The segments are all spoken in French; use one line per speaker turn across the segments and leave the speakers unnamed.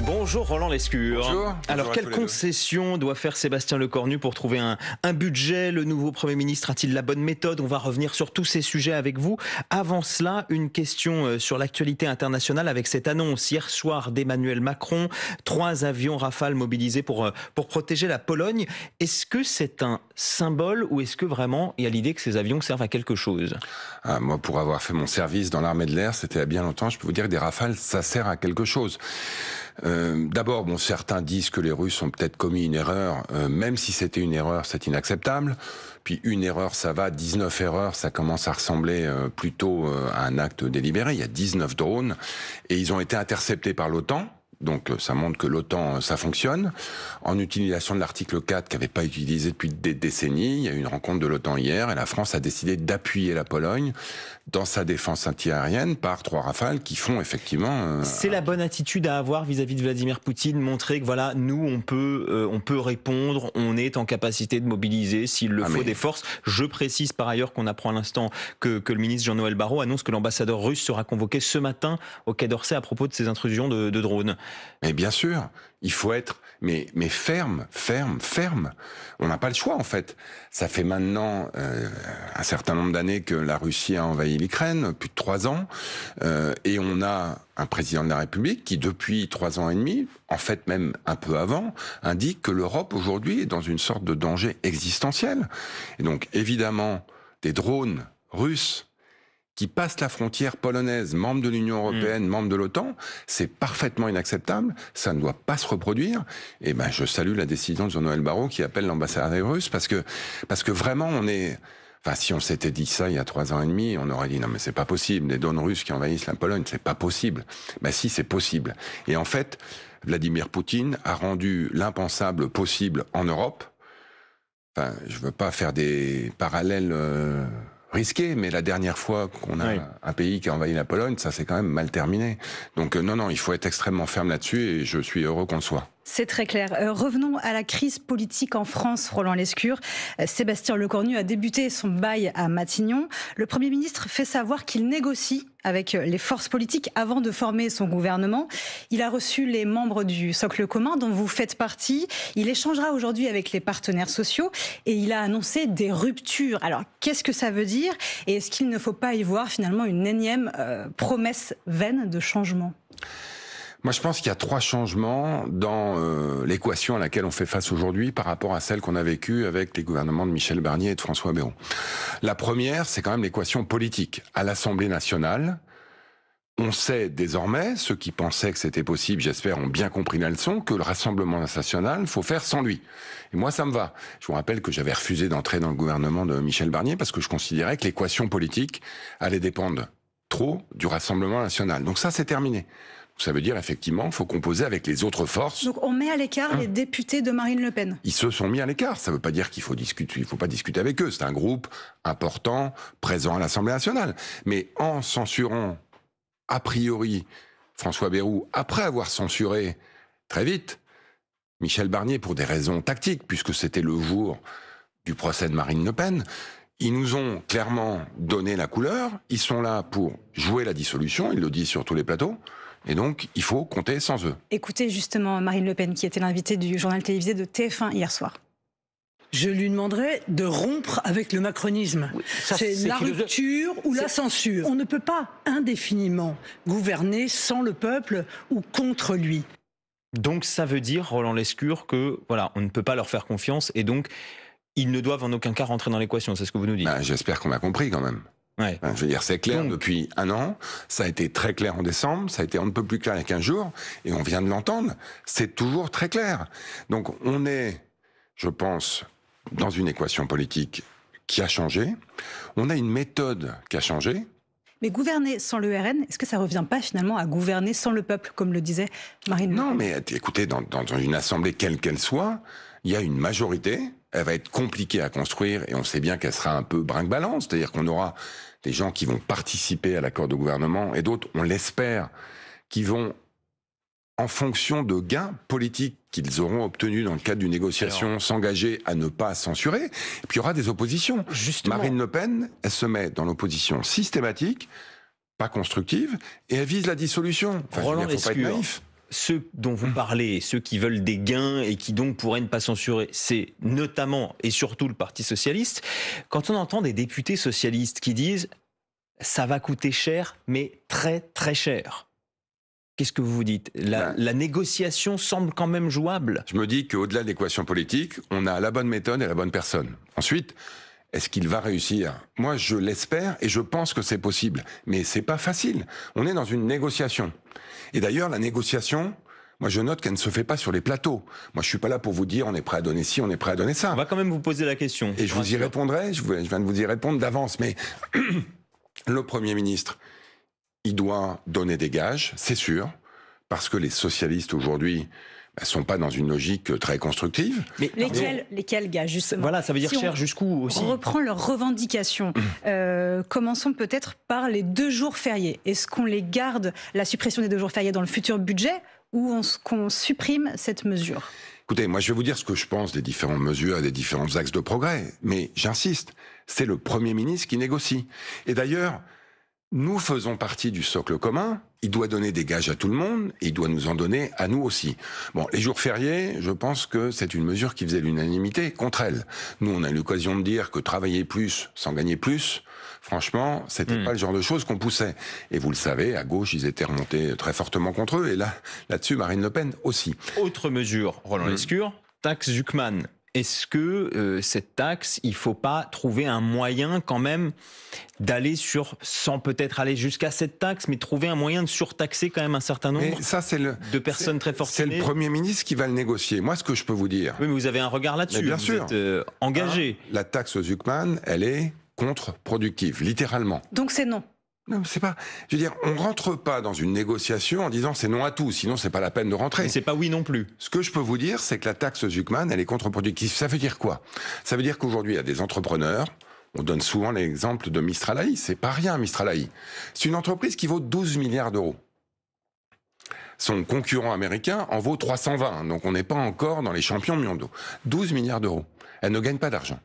Bonjour Roland Lescure.
Bonjour.
Alors, quelle concession doit faire Sébastien Lecornu pour trouver un budget? Le nouveau Premier ministre a-t-il la bonne méthode? On va revenir sur tous ces sujets avec vous. Avant cela, une question sur l'actualité internationale avec cette annonce hier soir d'Emmanuel Macron. 3 avions Rafale mobilisés pour protéger la Pologne. Est-ce que c'est un symbole ou est-ce que vraiment il y a l'idée que ces avions servent à quelque chose?
Moi, pour avoir fait mon service dans l'armée de l'air, c'était il y a bien longtemps, je peux vous dire que des Rafales, ça sert à quelque chose. D'abord, certains disent que les Russes ont peut-être commis une erreur. Même si c'était une erreur, c'est inacceptable. Puis une erreur, ça va. 19 erreurs, ça commence à ressembler plutôt à un acte délibéré. Il y a 19 drones et ils ont été interceptés par l'OTAN. Donc ça montre que l'OTAN, ça fonctionne. En utilisation de l'article 4 qui n'avait pas été utilisé depuis des décennies, il y a eu une rencontre de l'OTAN hier et la France a décidé d'appuyer la Pologne dans sa défense antiaérienne par 3 Rafales qui font effectivement...
C'est la bonne attitude à avoir vis-à-vis de Vladimir Poutine, montrer que voilà, nous on peut répondre, on est en capacité de mobiliser s'il le faut des forces. Je précise par ailleurs qu'on apprend à l'instant que le ministre Jean-Noël Barrot annonce que l'ambassadeur russe sera convoqué ce matin au Quai d'Orsay à propos de ces intrusions de drones.
Mais bien sûr, il faut être mais ferme. On n'a pas le choix en fait. Ça fait maintenant un certain nombre d'années que la Russie a envahi l'Ukraine, plus de 3 ans, et on a un président de la République qui depuis 3 ans et demi, en fait même un peu avant, indique que l'Europe aujourd'hui est dans une sorte de danger existentiel. Et donc évidemment, des drones russes qui passent la frontière polonaise, membre de l'Union européenne, membre de l'OTAN, c'est parfaitement inacceptable, ça ne doit pas se reproduire. Et je salue la décision de Jean-Noël Barrot qui appelle l'ambassadeur russe parce que vraiment on est... Enfin, si on s'était dit ça il y a 3 ans et demi, on aurait dit non mais c'est pas possible, des drones russes qui envahissent la Pologne, c'est pas possible. Si, c'est possible. Et en fait, Vladimir Poutine a rendu l'impensable possible en Europe. Enfin, je veux pas faire des parallèles... risqué, mais la dernière fois qu'on a un pays qui a envahi la Pologne, ça s'est quand même mal terminé. Donc non, il faut être extrêmement ferme là-dessus et je suis heureux qu'on le soit.
C'est très clair. Revenons à la crise politique en France, Roland Lescure. Sébastien Lecornu a débuté son bail à Matignon. Le Premier ministre fait savoir qu'il négocie avec les forces politiques avant de former son gouvernement. Il a reçu les membres du socle commun dont vous faites partie. Il échangera aujourd'hui avec les partenaires sociaux et il a annoncé des ruptures. Alors, qu'est-ce que ça veut dire? Et est-ce qu'il ne faut pas y voir finalement une énième promesse vaine de changement?
Moi, je pense qu'il y a 3 changements dans l'équation à laquelle on fait face aujourd'hui par rapport à celle qu'on a vécue avec les gouvernements de Michel Barnier et de François Bayrou. La première, c'est quand même l'équation politique. À l'Assemblée nationale, on sait désormais, ceux qui pensaient que c'était possible, j'espère, ont bien compris la leçon, que le Rassemblement national, faut faire sans lui. Et moi, ça me va. Je vous rappelle que j'avais refusé d'entrer dans le gouvernement de Michel Barnier parce que je considérais que l'équation politique allait dépendre trop du Rassemblement national. Donc ça, c'est terminé. Ça veut dire effectivement qu'il faut composer avec les autres forces.
Donc on met à l'écart les députés de Marine Le Pen.
Ils se sont mis à l'écart. Ça ne veut pas dire qu'il faut discuter, il faut pas discuter avec eux. C'est un groupe important, présent à l'Assemblée nationale. Mais en censurant a priori François Bayrou, après avoir censuré très vite Michel Barnier pour des raisons tactiques, puisque c'était le jour du procès de Marine Le Pen, ils nous ont clairement donné la couleur. Ils sont là pour jouer la dissolution. Ils le disent sur tous les plateaux. Et donc, il faut compter sans eux.
Écoutez justement Marine Le Pen, qui était l'invitée du journal télévisé de TF1 hier soir.
Je lui demanderais de rompre avec le macronisme. Oui, c'est la rupture ou la censure. On ne peut pas indéfiniment gouverner sans le peuple ou contre lui.
Donc ça veut dire, Roland Lescure, que voilà, on ne peut pas leur faire confiance et donc ils ne doivent en aucun cas rentrer dans l'équation. C'est ce que vous nous dites.
J'espère qu'on a compris quand même.
Ouais.
Je veux dire, c'est clair depuis 1 an, ça a été très clair en décembre, ça a été on ne peut plus clair il y a 15 jours, et on vient de l'entendre, c'est toujours très clair. Donc on est, je pense, dans une équation politique qui a changé, on a une méthode qui a changé.
Mais gouverner sans le RN, est-ce que ça ne revient pas finalement à gouverner sans le peuple, comme le disait Marine Le Pen?
Non, mais écoutez, dans une assemblée quelle qu'elle soit, il y a une majorité, elle va être compliquée à construire et on sait bien qu'elle sera un peu brinque-balance, c'est-à-dire qu'on aura des gens qui vont participer à l'accord de gouvernement et d'autres, on l'espère, qui vont, en fonction de gains politiques qu'ils auront obtenus dans le cadre d'une négociation, s'engager à ne pas censurer. Et puis il y aura des oppositions. Justement. Marine Le Pen, elle se met dans l'opposition systématique, pas constructive, et elle vise la dissolution. Enfin,
Roland
faut pas être naïf.
ceux dont vous parlez, ceux qui veulent des gains et qui donc pourraient ne pas censurer, c'est notamment et surtout le Parti socialiste. Quand on entend des députés socialistes qui disent « ça va coûter cher, mais très très cher », qu'est-ce que vous vous dites ? La négociation semble quand même jouable.
Je me dis qu'au-delà de l'équation politique, on a la bonne méthode et la bonne personne. Ensuite, est-ce qu'il va réussir ? Moi, je l'espère et je pense que c'est possible. Mais c'est pas facile. On est dans une négociation. Et d'ailleurs, la négociation, moi, je note qu'elle ne se fait pas sur les plateaux. Moi, je suis pas là pour vous dire on est prêt à donner ci, on est prêt à donner ça.
On va quand même vous poser la question.
Et je vous y répondrai. Je viens de vous y répondre d'avance. Mais le Premier ministre, il doit donner des gages, c'est sûr, parce que les socialistes aujourd'hui ne sont pas dans une logique très constructive.
Mais lesquels gages, justement ?
Voilà, ça veut dire cher jusqu'où aussi ?
On reprend leurs revendications. Commençons peut-être par les 2 jours fériés. Est-ce qu'on les garde, la suppression des 2 jours fériés, dans le futur budget ou qu'on supprime cette mesure ?
Écoutez, moi je vais vous dire ce que je pense des différentes mesures et des différents axes de progrès. Mais j'insiste, c'est le Premier ministre qui négocie. Et d'ailleurs, nous faisons partie du socle commun. Il doit donner des gages à tout le monde et il doit nous en donner à nous aussi. Bon, les jours fériés, je pense que c'est une mesure qui faisait l'unanimité contre elle. Nous, on a eu l'occasion de dire que travailler plus sans gagner plus, franchement, c'était pas le genre de choses qu'on poussait. Et vous le savez, à gauche, ils étaient remontés très fortement contre eux. Et là-dessus, Marine Le Pen aussi.
Autre mesure, Roland Lescure, taxe Zuckman. Est-ce que cette taxe, il ne faut pas trouver un moyen quand même d'aller sans peut-être aller jusqu'à cette taxe, mais trouver un moyen de surtaxer quand même un certain nombre de personnes très fortunées ?
C'est le Premier ministre qui va le négocier. Moi, ce que je peux vous dire...
Oui, mais vous avez un regard là-dessus.
Bien sûr.
Vous êtes engagé.
La taxe Zuckman, elle est contre-productive, littéralement.
Donc c'est non.
Non, c'est pas. Je veux dire, on rentre pas dans une négociation en disant c'est non à tout, sinon c'est pas la peine de rentrer.
Mais c'est pas oui non plus.
Ce que je peux vous dire, c'est que la taxe Zuckman, elle est contre-productive. Ça veut dire quoi ? Ça veut dire qu'aujourd'hui, il y a des entrepreneurs. On donne souvent l'exemple de Mistral AI. C'est pas rien, Mistral AI. C'est une entreprise qui vaut 12 milliards d'euros. Son concurrent américain en vaut 320. Donc on n'est pas encore dans les champions mondiaux. 12 milliards d'euros. Elle ne gagne pas d'argent.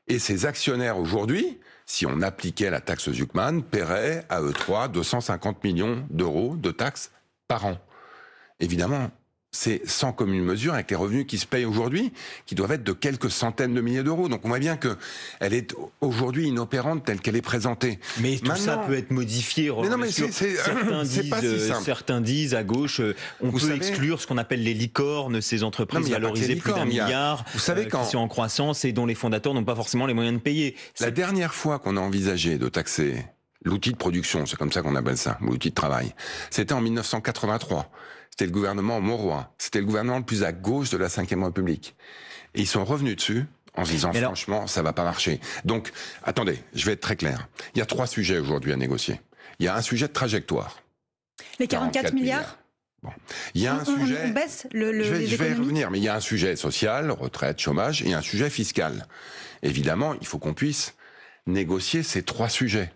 Et ses actionnaires aujourd'hui, si on appliquait la taxe Zuckman, paieraient à eux 250 millions d'euros de taxes par an. Évidemment, c'est sans commune mesure avec les revenus qui se payent aujourd'hui, qui doivent être de quelques centaines de milliers d'euros. Donc on voit bien qu'elle est aujourd'hui inopérante telle qu'elle est présentée.
Mais tout ça peut être modifié.
Mais non, mais c'est pas si simple.
Certains disent à gauche, on peut exclure ce qu'on appelle les licornes, ces entreprises valorisées plus d'1 milliard, qui sont en croissance et dont les fondateurs n'ont pas forcément les moyens de payer.
La dernière fois qu'on a envisagé de taxer l'outil de production, c'est comme ça qu'on appelle ça, l'outil de travail, c'était en 1983. C'était le gouvernement Mauroy. C'était le gouvernement le plus à gauche de la Ve République. Et ils sont revenus dessus en se disant, franchement, ça va pas marcher. Donc, attendez, je vais être très clair. Il y a 3 sujets aujourd'hui à négocier. Il y a un sujet de trajectoire.
Les 44 milliards.
Bon. Il y a un sujet...
On baisse
je vais y revenir, mais il y a un sujet social, retraite, chômage, et un sujet fiscal. Évidemment, il faut qu'on puisse négocier ces 3 sujets.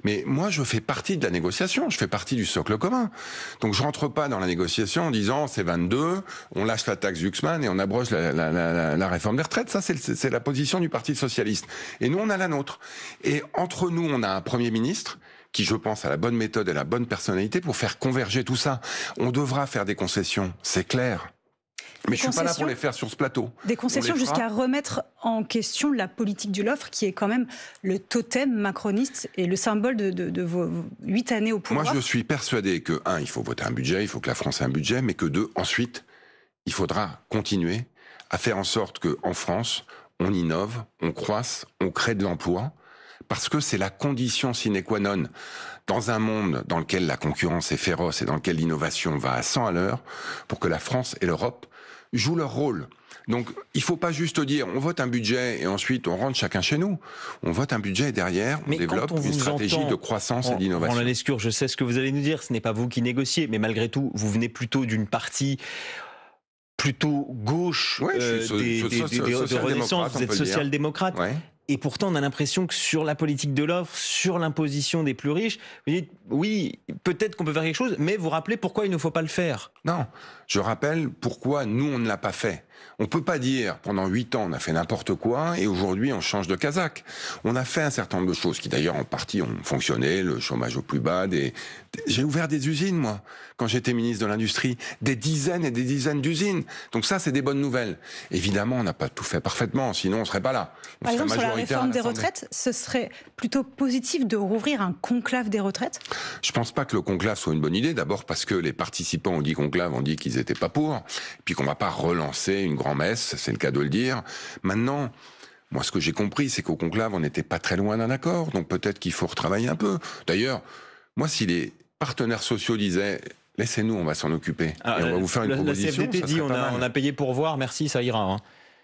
Mais moi, je fais partie de la négociation, je fais partie du socle commun. Donc je rentre pas dans la négociation en disant c'est 22, on lâche la taxe Zuckman et on abroge la réforme des retraites. Ça, c'est la position du Parti socialiste. Et nous, on a la nôtre. Et entre nous, on a un Premier ministre qui, je pense, a la bonne méthode et la bonne personnalité pour faire converger tout ça. On devra faire des concessions, c'est clair. Mais je ne suis pas là pour les faire sur ce plateau.
Des concessions jusqu'à remettre en question la politique de l'offre, qui est quand même le totem macroniste et le symbole de vos 8 années au pouvoir.
Moi, je suis persuadé que, 1, il faut voter un budget, il faut que la France ait un budget, mais que 2, ensuite, il faudra continuer à faire en sorte qu'en France, on innove, on croisse, on crée de l'emploi, parce que c'est la condition sine qua non. Dans un monde dans lequel la concurrence est féroce et dans lequel l'innovation va à 100 à l'heure, pour que la France et l'Europe jouent leur rôle. Donc, il ne faut pas juste dire on vote un budget et ensuite on rentre chacun chez nous. On vote un budget et derrière on développe une stratégie de croissance et d'innovation.
Roland Lescure, je sais ce que vous allez nous dire, ce n'est pas vous qui négociez, mais malgré tout, vous venez plutôt d'une partie plutôt gauche de Renaissance, vous êtes social-démocrate. Ouais. Et pourtant, on a l'impression que sur la politique de l'offre, sur l'imposition des plus riches, vous dites, oui, peut-être qu'on peut faire quelque chose, mais vous rappelez pourquoi il ne faut pas le faire.
Non, je rappelle pourquoi nous, on ne l'a pas fait. On peut pas dire, pendant 8 ans, on a fait n'importe quoi, et aujourd'hui, on change de casaque. On a fait un certain nombre de choses, qui d'ailleurs, en partie, ont fonctionné, le chômage au plus bas, j'ai ouvert des usines, moi, quand j'étais ministre de l'Industrie, des dizaines et des dizaines d'usines. Donc ça, c'est des bonnes nouvelles. Évidemment, on n'a pas tout fait parfaitement, sinon on serait pas là.
Par exemple, sur la réforme des retraites, ce serait plutôt positif de rouvrir un conclave des retraites?
Je pense pas que le conclave soit une bonne idée. D'abord parce que les participants ont dit conclave, ont dit qu'ils étaient pas pour, puis qu'on va pas relancer une grand-messe, c'est le cas de le dire. Maintenant, moi, ce que j'ai compris, c'est qu'au conclave, on n'était pas très loin d'un accord, donc peut-être qu'il faut retravailler un peu. D'ailleurs, moi, si les partenaires sociaux disaient « laissez-nous, on va s'en occuper, et on va vous faire une proposition »,
la CFDT dit « on a payé pour voir, merci, ça ira hein. ».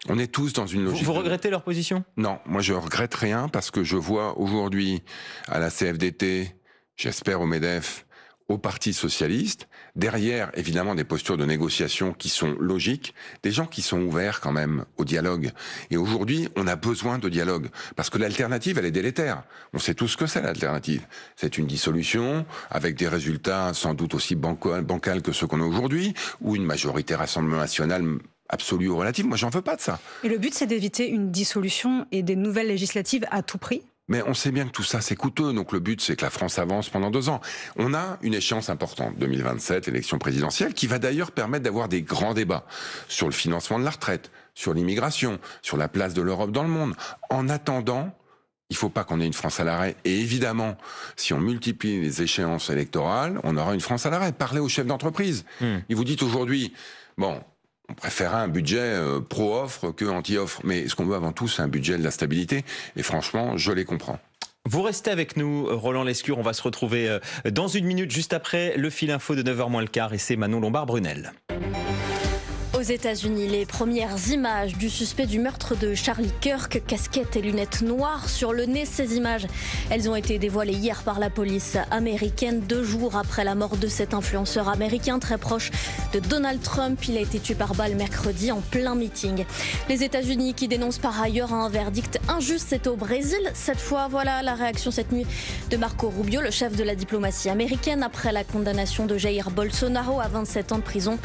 On est tous dans une logique.
Vous regrettez leur position?
Non, moi je regrette rien parce que je vois aujourd'hui à la CFDT, j'espère au MEDEF, au Parti socialiste, derrière évidemment des postures de négociation qui sont logiques, des gens qui sont ouverts quand même au dialogue. Et aujourd'hui, on a besoin de dialogue parce que l'alternative, elle est délétère. On sait tous ce que c'est l'alternative. C'est une dissolution avec des résultats sans doute aussi bancals que ceux qu'on a aujourd'hui, ou une majorité Rassemblement national absolue ou relative. Moi, j'en veux pas de ça.
Et le but, c'est d'éviter une dissolution et des nouvelles législatives à tout prix?
Mais on sait bien que tout ça, c'est coûteux. Donc le but, c'est que la France avance pendant 2 ans. On a une échéance importante, 2027, l'élection présidentielle, qui va d'ailleurs permettre d'avoir des grands débats sur le financement de la retraite, sur l'immigration, sur la place de l'Europe dans le monde. En attendant, il faut pas qu'on ait une France à l'arrêt. Et évidemment, si on multiplie les échéances électorales, on aura une France à l'arrêt. Parlez aux chefs d'entreprise. Ils vous disent aujourd'hui, bon, on préférerait un budget pro-offre que anti-offre. Mais ce qu'on veut avant tout, c'est un budget de la stabilité. Et franchement, je les comprends.
Vous restez avec nous, Roland Lescure. On va se retrouver dans 1 minute, juste après le fil info de 9h moins le quart. Et c'est Manon Lombard-Brunel.
Aux États-Unis, les premières images du suspect du meurtre de Charlie Kirk, casquette et lunettes noires sur le nez. Ces images, elles ont été dévoilées hier par la police américaine, 2 jours après la mort de cet influenceur américain très proche de Donald Trump. Il a été tué par balle mercredi en plein meeting. Les États-Unis qui dénoncent par ailleurs un verdict injuste, c'est au Brésil. Cette fois, voilà la réaction cette nuit de Marco Rubio, le chef de la diplomatie américaine, après la condamnation de Jair Bolsonaro à 27 ans de prison.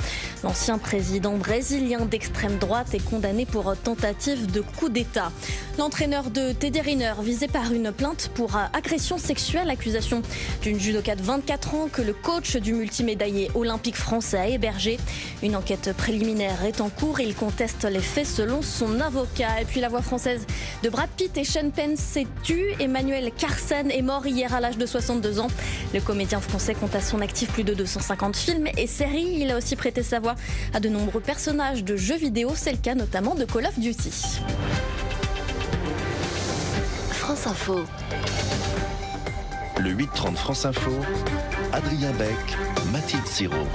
L'ancien président brésilien d'extrême droite est condamné pour tentative de coup d'État. L'entraîneur de Teddy Riner visé par une plainte pour agression sexuelle, accusation d'une judoka de 24 ans que le coach du multimédaillé olympique français a hébergé. Une enquête préliminaire est en cours et il conteste les faits selon son avocat. Et puis la voix française de Brad Pitt et Sean Penn s'est tue. Emmanuel Carsen est mort hier à l'âge de 62 ans. Le comédien français compte à son actif plus de 250 films et séries. Il a aussi prêté sa voix à de nombreux personnages de jeux vidéo. C'est le cas notamment de Call of Duty.
France Info.
Le 8-30 France Info, Adrien Beck, Mathilde Siraud.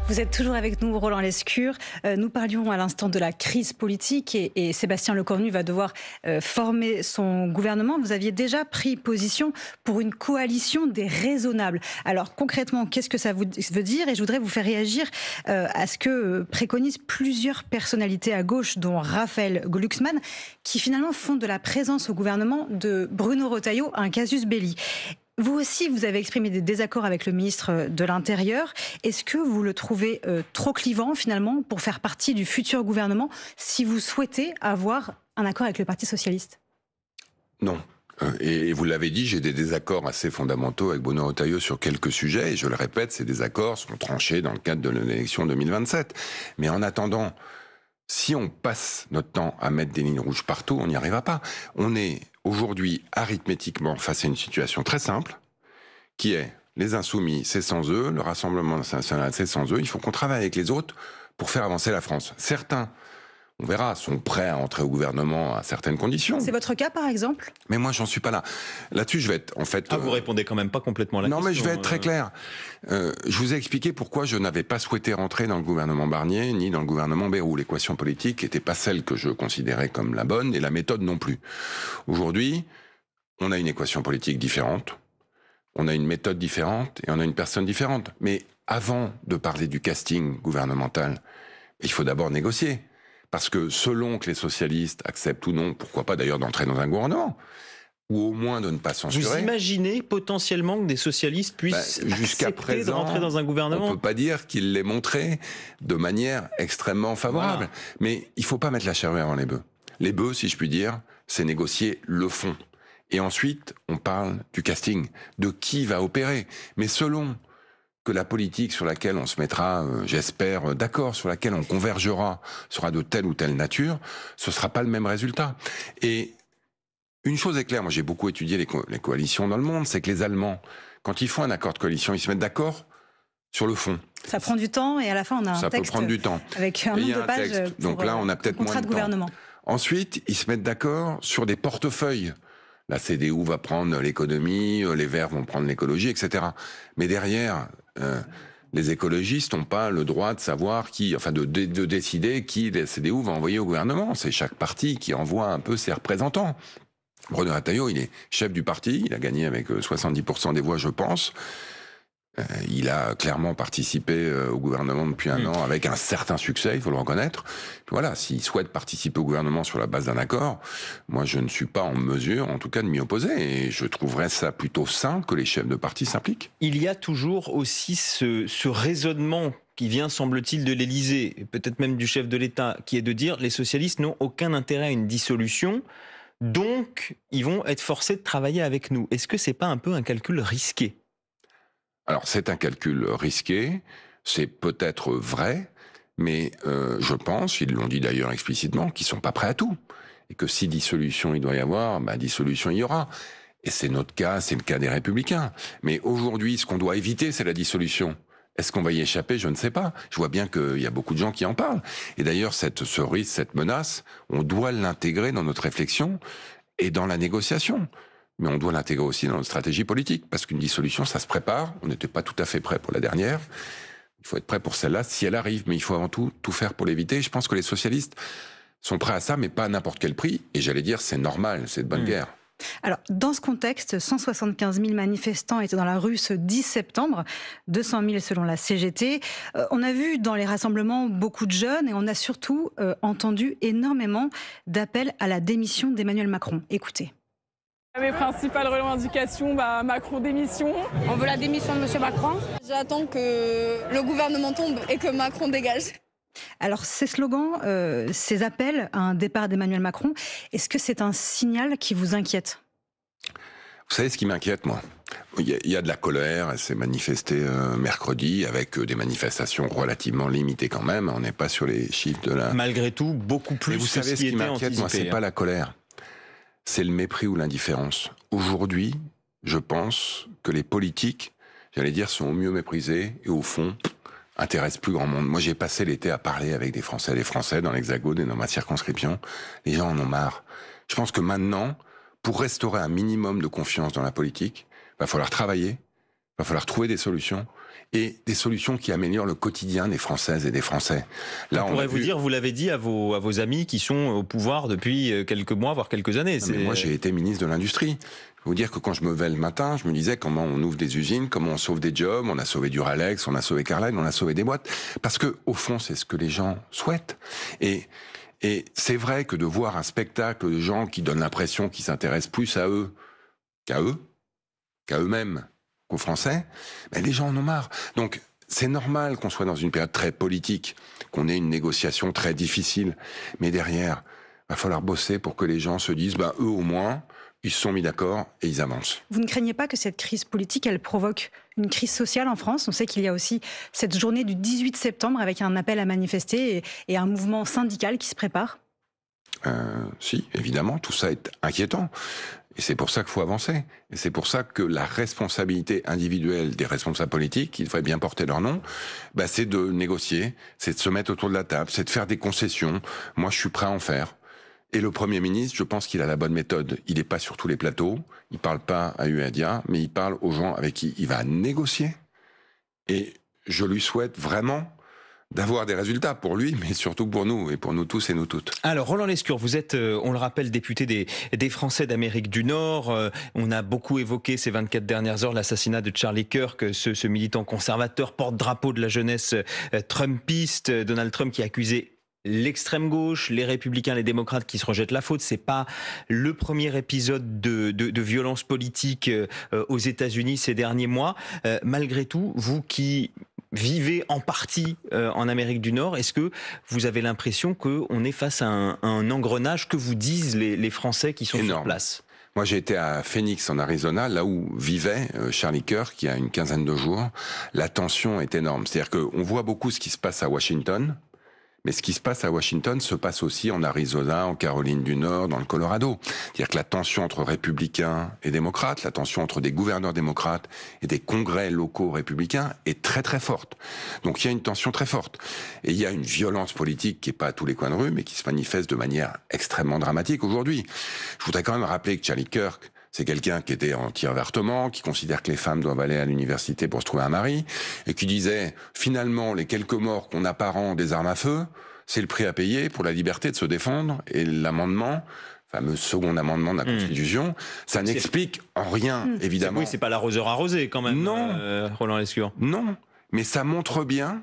Vous êtes toujours avec nous, Roland Lescure. Nous parlions à l'instant de la crise politique et Sébastien Lecornu va devoir former son gouvernement. Vous aviez déjà pris position pour une coalition des raisonnables. Alors concrètement, qu'est-ce que ça veut dire? Et je voudrais vous faire réagir à ce que préconisent plusieurs personnalités à gauche, dont Raphaël Glucksmann, qui finalement font de la présence au gouvernement de Bruno Retailleau un casus belli. Vous aussi, vous avez exprimé des désaccords avec le ministre de l'Intérieur. Est-ce que vous le trouvez trop clivant, finalement, pour faire partie du futur gouvernement, si vous souhaitez avoir un accord avec le Parti socialiste?
Non. Et vous l'avez dit, j'ai des désaccords assez fondamentaux avec Bruno Retailleau sur quelques sujets. Et je le répète, ces désaccords sont tranchés dans le cadre de l'élection 2027. Mais en attendant, si on passe notre temps à mettre des lignes rouges partout, on n'y arrivera pas. On est aujourd'hui arithmétiquement face à une situation très simple, qui est les Insoumis, c'est sans eux, le Rassemblement national, c'est sans eux. Il faut qu'on travaille avec les autres pour faire avancer la France. Certains, on verra, sont prêts à entrer au gouvernement à certaines conditions.
C'est votre cas, par exemple?
Mais moi, j'en suis pas là. Là-dessus, je vais être, en fait...
vous répondez quand même pas complètement à la question.
Non, mais je vais être très clair. Je vous ai expliqué pourquoi je n'avais pas souhaité rentrer dans le gouvernement Barnier, ni dans le gouvernement Bayrou. L'équation politique n'était pas celle que je considérais comme la bonne, et la méthode non plus. Aujourd'hui, on a une équation politique différente, on a une méthode différente, et on a une personne différente. Mais avant de parler du casting gouvernemental, il faut d'abord négocier. Parce que selon que les socialistes acceptent ou non, pourquoi pas d'ailleurs d'entrer dans un gouvernement, ou au moins de ne pas censurer.
Vous imaginez potentiellement que des socialistes puissent
jusqu'à
accepter
présent,
de rentrer dans un gouvernement?
On ne peut pas dire qu'il l'ait montré de manière extrêmement favorable.
Voilà.
Mais il ne faut pas mettre la charrue avant les bœufs. Les bœufs, si je puis dire, c'est négocier le fond. Et ensuite, on parle du casting, de qui va opérer. Mais selon que la politique sur laquelle on se mettra, j'espère, d'accord, sur laquelle on convergera, sera de telle ou telle nature, ce ne sera pas le même résultat. Et une chose est claire, moi j'ai beaucoup étudié les coalitions dans le monde, c'est que les Allemands, quand ils font un accord de coalition, ils se mettent d'accord sur le fond.
Ça prend du temps et à la fin on a un texte.
Ça peut prendre du temps.
Avec un nombre de pages.
Donc là, on a peut-être moins de temps.
Gouvernement.
Ensuite, ils se mettent d'accord sur des portefeuilles. La CDU va prendre l'économie, les Verts vont prendre l'écologie, etc. Mais derrière, les écologistes n'ont pas le droit de savoir qui, enfin de décider qui la CDU va envoyer au gouvernement. C'est chaque parti qui envoie un peu ses représentants. Bruno Retailleau, il est chef du parti, il a gagné avec 70% des voix, je pense. Il a clairement participé au gouvernement depuis un an avec un certain succès, il faut le reconnaître. Voilà, s'il souhaite participer au gouvernement sur la base d'un accord, moi je ne suis pas en mesure, en tout cas, de m'y opposer. Et je trouverais ça plutôt sain que les chefs de parti s'impliquent.
Il y a toujours aussi ce raisonnement qui vient, semble-t-il, de l'Élysée, et peut-être même du chef de l'État, qui est de dire les socialistes n'ont aucun intérêt à une dissolution. Donc, ils vont être forcés de travailler avec nous. Est-ce que c'est pas un peu un calcul risqué?
Alors, c'est un calcul risqué, c'est peut-être vrai, mais je pense, ils l'ont dit d'ailleurs explicitement, qu'ils sont pas prêts à tout. Et que si dissolution il doit y avoir, dissolution il y aura. Et c'est notre cas, c'est le cas des Républicains. Mais aujourd'hui, ce qu'on doit éviter, c'est la dissolution. Est-ce qu'on va y échapper? Je ne sais pas. Je vois bien qu'il y a beaucoup de gens qui en parlent. Et d'ailleurs, ce risque, cette menace, on doit l'intégrer dans notre réflexion et dans la négociation. Mais on doit l'intégrer aussi dans notre stratégie politique. Parce qu'une dissolution, ça se prépare. On n'était pas tout à fait prêt pour la dernière. Il faut être prêt pour celle-là si elle arrive. Mais il faut avant tout faire pour l'éviter. Je pense que les socialistes sont prêts à ça, mais pas à n'importe quel prix. Et j'allais dire, c'est normal, c'est de bonne guerre.
Alors, dans ce contexte, 175 000 manifestants étaient dans la rue ce 10 septembre, 200 000 selon la CGT. On a vu dans les rassemblements beaucoup de jeunes et on a surtout entendu énormément d'appels à la démission d'Emmanuel Macron. Écoutez.
Mes principales revendications, Macron démission.
On veut la démission de M. Macron. J'attends que le gouvernement tombe et que Macron dégage.
Alors ces slogans, ces appels à un départ d'Emmanuel Macron, est-ce que c'est un signal qui vous inquiète?
Vous savez ce qui m'inquiète, moi? Il y a de la colère, elle s'est manifestée mercredi avec des manifestations relativement limitées quand même. On n'est pas sur les chiffres de la...
Malgré tout, beaucoup plus.
Mais vous savez ce qui m'inquiète, moi, c'est pas la colère. C'est le mépris ou l'indifférence. Aujourd'hui, je pense que les politiques, j'allais dire, sont au mieux méprisés et au fond... intéresse plus grand monde. Moi, j'ai passé l'été à parler avec des Français dans l'Hexagone et dans ma circonscription. Les gens en ont marre. Je pense que maintenant, pour restaurer un minimum de confiance dans la politique, il va falloir travailler, il va falloir trouver des solutions, et des solutions qui améliorent le quotidien des Françaises et des Français. Là,
on pourrait vous dire, vous l'avez dit à vos amis qui sont au pouvoir depuis quelques mois, voire quelques années.
Mais moi, j'ai été ministre de l'Industrie. Je peux vous dire que quand je me levais le matin, je me disais comment on ouvre des usines, comment on sauve des jobs, on a sauvé Duralex, on a sauvé Carlyle, on a sauvé des boîtes. Parce que, au fond, c'est ce que les gens souhaitent. Et c'est vrai que de voir un spectacle de gens qui donnent l'impression qu'ils s'intéressent plus à eux, qu'à eux-mêmes, qu'aux Français, les gens en ont marre. Donc, c'est normal qu'on soit dans une période très politique, qu'on ait une négociation très difficile. Mais derrière, il va falloir bosser pour que les gens se disent, eux au moins, ils se sont mis d'accord et ils avancent.
Vous ne craignez pas que cette crise politique, elle provoque une crise sociale en France? On sait qu'il y a aussi cette journée du 18 septembre avec un appel à manifester et un mouvement syndical qui se prépare.
Si, évidemment, tout ça est inquiétant. Et c'est pour ça qu'il faut avancer. Et c'est pour ça que la responsabilité individuelle des responsables politiques, qui devraient bien porter leur nom, c'est de négocier, c'est de se mettre autour de la table, c'est de faire des concessions. Moi, je suis prêt à en faire. Et le Premier ministre, je pense qu'il a la bonne méthode. Il n'est pas sur tous les plateaux, il ne parle pas à UADIA, mais il parle aux gens avec qui il va négocier. Et je lui souhaite vraiment d'avoir des résultats pour lui, mais surtout pour nous, et pour nous tous et nous toutes.
Alors, Roland Lescure, vous êtes, on le rappelle, député des Français d'Amérique du Nord. On a beaucoup évoqué ces 24 dernières heures l'assassinat de Charlie Kirk, ce militant conservateur, porte-drapeau de la jeunesse trumpiste, Donald Trump qui a accusé l'extrême gauche, les républicains, les démocrates qui se rejettent la faute. C'est pas le premier épisode de violence politique aux États-Unis ces derniers mois. Malgré tout, vous qui vivez en partie en Amérique du Nord, est-ce que vous avez l'impression qu'on est face à un engrenage? Que vous disent les Français qui sont sur place?
Moi, j'ai été à Phoenix, en Arizona, là où vivait Charlie Kirk il y a une quinzaine de jours. La tension est énorme. C'est-à-dire qu'on voit beaucoup ce qui se passe à Washington, mais ce qui se passe à Washington se passe aussi en Arizona, en Caroline du Nord, dans le Colorado. C'est-à-dire que la tension entre républicains et démocrates, la tension entre des gouverneurs démocrates et des congrès locaux républicains est très très forte. Donc il y a une tension très forte. Et il y a une violence politique qui n'est pas à tous les coins de rue, mais qui se manifeste de manière extrêmement dramatique aujourd'hui. Je voudrais quand même rappeler que Charlie Kirk, c'est quelqu'un qui était anti-avortement, qui considère que les femmes doivent aller à l'université pour se trouver un mari, et qui disait, finalement, les quelques morts qu'on a par an des armes à feu, c'est le prix à payer pour la liberté de se défendre, et l'amendement, fameux second amendement de la Constitution, ça n'explique en rien, évidemment.
Oui, c'est pas l'arroseur arrosé, quand même,
non.
Roland Lescure.
Non, mais ça montre bien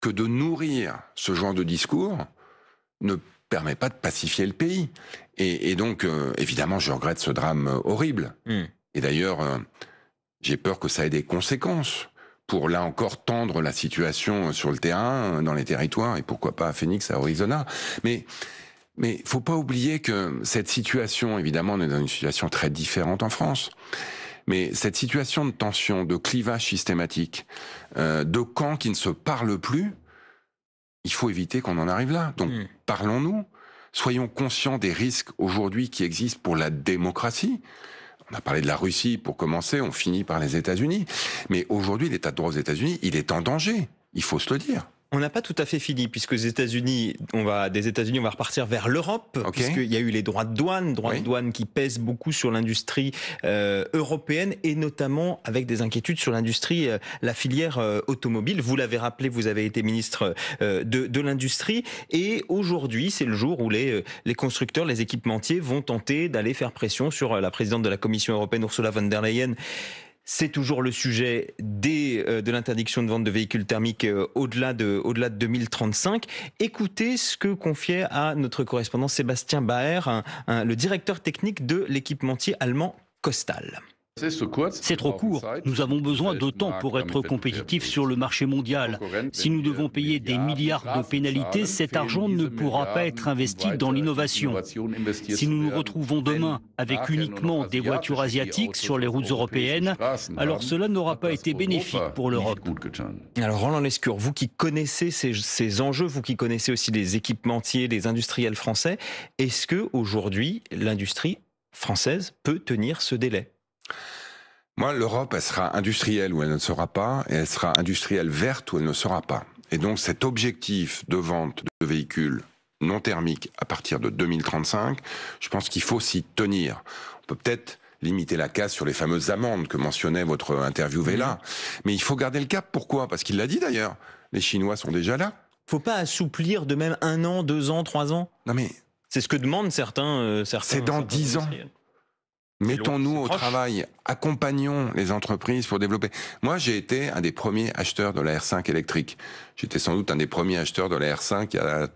que de nourrir ce genre de discours ne permet pas de pacifier le pays. Et donc, évidemment, je regrette ce drame horrible. Et d'ailleurs, j'ai peur que ça ait des conséquences pour, là encore, tendre la situation sur le terrain, dans les territoires, et pourquoi pas à Phoenix, à Arizona. Mais faut pas oublier que cette situation, évidemment, on est dans une situation très différente en France. Mais cette situation de tension, de clivage systématique, de camps qui ne se parlent plus, il faut éviter qu'on en arrive là. Donc, parlons-nous. Soyons conscients des risques aujourd'hui qui existent pour la démocratie. On a parlé de la Russie pour commencer, on finit par les États-Unis. Mais aujourd'hui, l'état de droit aux États-Unis, il est en danger. Il faut se le dire.
On n'a pas tout à fait fini, puisque des États-Unis, on va repartir vers l'Europe, puisqu'il y a eu les droits de douane qui pèsent beaucoup sur l'industrie européenne, et notamment avec des inquiétudes sur l'industrie, la filière automobile. Vous l'avez rappelé, vous avez été ministre de l'Industrie, et aujourd'hui, c'est le jour où les constructeurs, les équipementiers vont tenter d'aller faire pression sur la présidente de la Commission européenne, Ursula von der Leyen. C'est toujours le sujet de l'interdiction de vente de véhicules thermiques au-delà de 2035. Écoutez ce que confiait à notre correspondant Sébastien Baer, le directeur technique de l'équipementier allemand Kostal.
C'est trop court. Nous avons besoin de temps pour être compétitifs sur le marché mondial. Si nous devons payer des milliards de pénalités, cet argent ne pourra pas être investi dans l'innovation. Si nous nous retrouvons demain avec uniquement des voitures asiatiques sur les routes européennes, alors cela n'aura pas été bénéfique pour l'Europe.
Alors Roland Lescure, vous qui connaissez ces enjeux, vous qui connaissez aussi les équipementiers, les industriels français, est-ce que aujourd'hui l'industrie française peut tenir ce délai ?
Moi, l'Europe, elle sera industrielle ou elle ne sera pas, et elle sera industrielle verte ou elle ne sera pas. Et donc cet objectif de vente de véhicules non thermiques à partir de 2035, je pense qu'il faut s'y tenir. On peut peut-être limiter la casse sur les fameuses amendes que mentionnait votre interviewé là, mais il faut garder le cap. Pourquoi ? Parce qu'il l'a dit d'ailleurs, les Chinois sont déjà là.
Faut pas assouplir de même 1 an, 2 ans, 3 ans ?
Non mais...
C'est ce que demandent certains
c'est dans 10 ans. Mettons-nous au travail, accompagnons les entreprises pour développer. Moi, j'ai été un des premiers acheteurs de la R5 électrique. J'étais sans doute un des premiers acheteurs de la R5 il y a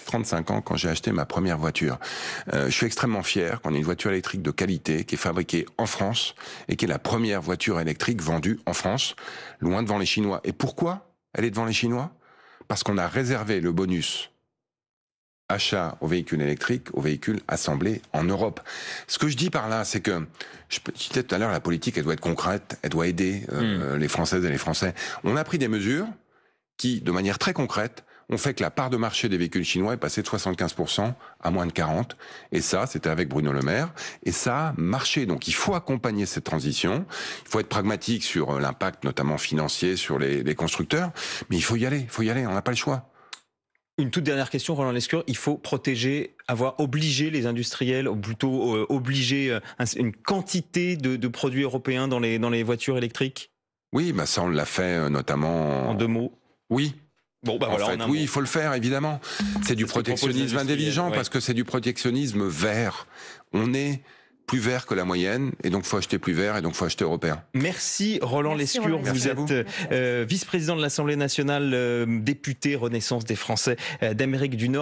35 ans quand j'ai acheté ma première voiture. Je suis extrêmement fier qu'on ait une voiture électrique de qualité qui est fabriquée en France et qui est la première voiture électrique vendue en France, loin devant les Chinois. Et pourquoi elle est devant les Chinois ? Parce qu'on a réservé le bonus achat aux véhicules électriques, aux véhicules assemblés en Europe. Ce que je dis par là, c'est que, je disais tout à l'heure, la politique, elle doit être concrète, elle doit aider les Françaises et les Français. On a pris des mesures qui, de manière très concrète, ont fait que la part de marché des véhicules chinois est passée de 75% à moins de 40%. Et ça, c'était avec Bruno Le Maire. Et ça a marché. Donc il faut accompagner cette transition. Il faut être pragmatique sur l'impact, notamment financier, sur les constructeurs. Mais il faut y aller, on n'a pas le choix.
Une toute dernière question, Roland Lescure. Il faut obliger les industriels, ou plutôt obliger une quantité de produits européens dans les voitures électriques ?
Oui, bah ça on l'a fait notamment...
En 2 mots ?
Oui.
Bon, bah voilà,
oui, il faut le faire, évidemment. C'est du protectionnisme intelligent parce que c'est du protectionnisme vert. On est plus vert que la moyenne, et donc faut acheter plus vert, et donc faut acheter européen.
Merci Roland Lescure, vous êtes vice-président de l'Assemblée nationale, député Renaissance des Français d'Amérique du Nord.